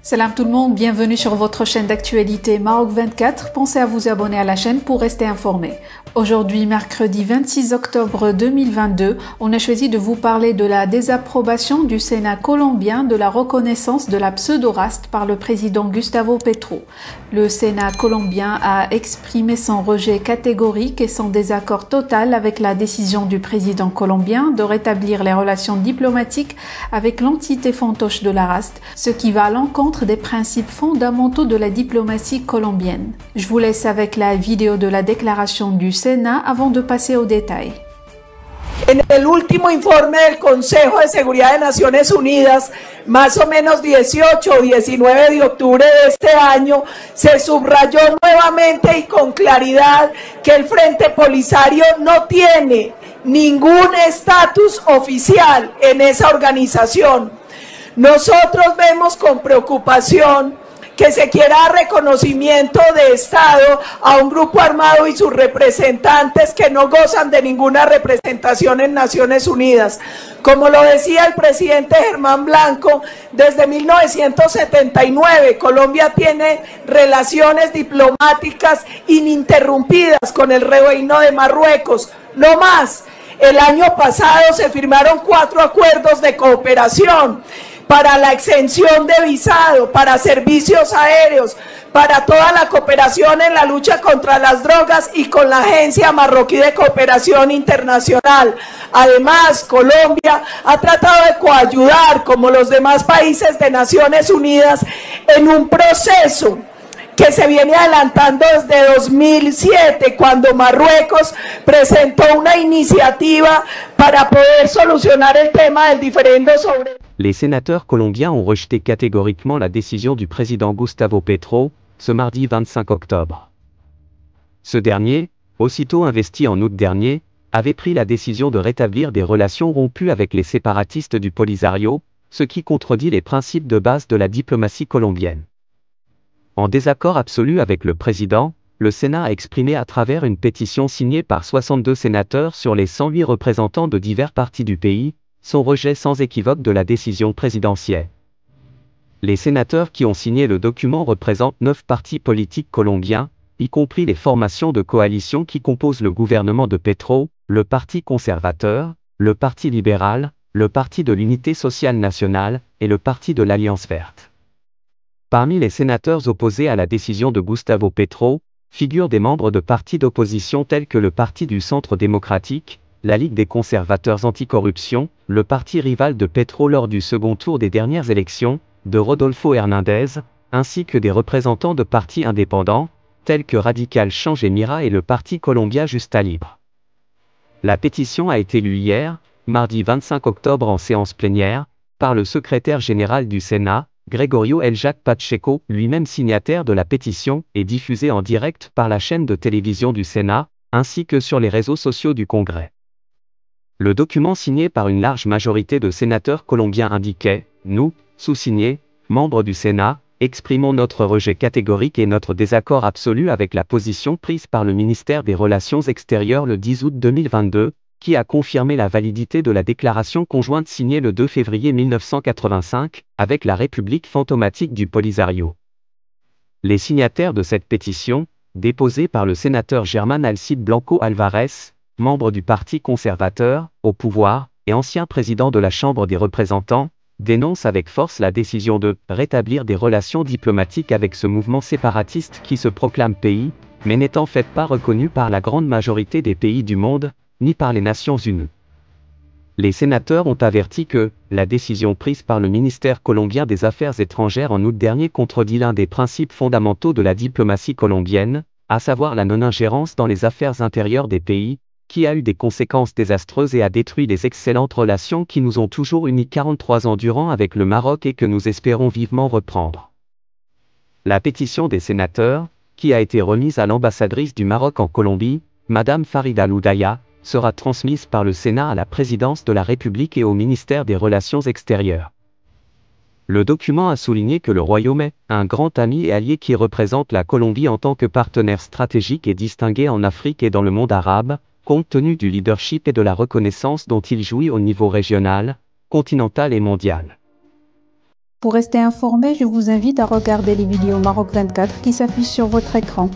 Salam tout le monde, bienvenue sur votre chaîne d'actualité Maroc 24. Pensez à vous abonner à la chaîne pour rester informé. Aujourd'hui, mercredi 26 octobre 2022, on a choisi de vous parler de la désapprobation du Sénat colombien de la reconnaissance de la pseudo-race par le président Gustavo Petro. Le Sénat colombien a exprimé son rejet catégorique et son désaccord total avec la décision du président colombien de rétablir les relations diplomatiques avec l'entité fantoche de la race, ce qui va à l'encontre des principes fondamentaux de la diplomatie colombienne. Je vous laisse avec la vidéo de la déclaration du Sénat avant de passer aux détails. En el último informe del Consejo de Seguridad de Naciones Unidas, más o menos 18 o 19 de octubre de este año, se subrayó nuevamente y con claridad que el Frente Polisario no tiene ningún estatus oficial en esa organización. Nosotros vemos con preocupación que se quiera dar reconocimiento de Estado a un grupo armado y sus representantes que no gozan de ninguna representación en Naciones Unidas. Como lo decía el presidente Germán Blanco, desde 1979 Colombia tiene relaciones diplomáticas ininterrumpidas con el Reino de Marruecos, no más. El año pasado se firmaron 4 acuerdos de cooperación para la exención de visado, para servicios aéreos, para toda la cooperación en la lucha contra las drogas y con la Agencia Marroquí de Cooperación Internacional. Además, Colombia ha tratado de coayudar, como los demás países de Naciones Unidas, en un proceso que se viene adelantando desde 2007, cuando Marruecos presentó una iniciativa para poder solucionar el tema del diferendo sobre... Les sénateurs colombiens ont rejeté catégoriquement la décision du président Gustavo Petro, ce mardi 25 octobre. Ce dernier, aussitôt investi en août dernier, avait pris la décision de rétablir des relations rompues avec les séparatistes du Polisario, ce qui contredit les principes de base de la diplomatie colombienne. En désaccord absolu avec le président, le Sénat a exprimé à travers une pétition signée par 62 sénateurs sur les 108 représentants de divers partis du pays, son rejet sans équivoque de la décision présidentielle. Les sénateurs qui ont signé le document représentent 9 partis politiques colombiens, y compris les formations de coalition qui composent le gouvernement de Petro, le Parti conservateur, le Parti libéral, le Parti de l'unité sociale nationale et le Parti de l'Alliance verte. Parmi les sénateurs opposés à la décision de Gustavo Petro, figurent des membres de partis d'opposition tels que le Parti du Centre démocratique, la Ligue des conservateurs anticorruption, le parti rival de Petro lors du second tour des dernières élections, de Rodolfo Hernández, ainsi que des représentants de partis indépendants, tels que Radical Change et Mira et le Parti Colombia Justa Libre. La pétition a été lue hier, mardi 25 octobre en séance plénière, par le secrétaire général du Sénat, Gregorio Eljac Pacheco, lui-même signataire de la pétition, et diffusée en direct par la chaîne de télévision du Sénat, ainsi que sur les réseaux sociaux du Congrès. Le document signé par une large majorité de sénateurs colombiens indiquait « Nous, sous-signés, membres du Sénat, exprimons notre rejet catégorique et notre désaccord absolu avec la position prise par le ministère des Relations extérieures le 10 août 2022, qui a confirmé la validité de la déclaration conjointe signée le 2 février 1985, avec la République fantomatique du Polisario. » Les signataires de cette pétition, déposée par le sénateur Germán Alcide Blanco Alvarez, membre du Parti conservateur, au pouvoir, et ancien président de la Chambre des représentants, dénoncent avec force la décision de « rétablir des relations diplomatiques avec ce mouvement séparatiste qui se proclame pays, mais n'est en fait pas reconnu par la grande majorité des pays du monde, ni par les Nations Unies. » Les sénateurs ont averti que « la décision prise par le ministère colombien des Affaires étrangères en août dernier contredit l'un des principes fondamentaux de la diplomatie colombienne, à savoir la non-ingérence dans les affaires intérieures des pays, qui a eu des conséquences désastreuses et a détruit les excellentes relations qui nous ont toujours unis 43 ans durant avec le Maroc et que nous espérons vivement reprendre. » La pétition des sénateurs, qui a été remise à l'ambassadrice du Maroc en Colombie, Madame Farida Loudaya, sera transmise par le Sénat à la présidence de la République et au ministère des Relations extérieures. Le document a souligné que le Royaume est un grand ami et allié qui représente la Colombie en tant que partenaire stratégique et distingué en Afrique et dans le monde arabe, compte tenu du leadership et de la reconnaissance dont il jouit au niveau régional, continental et mondial. Pour rester informé, je vous invite à regarder les vidéos Maroc 24 qui s'affichent sur votre écran.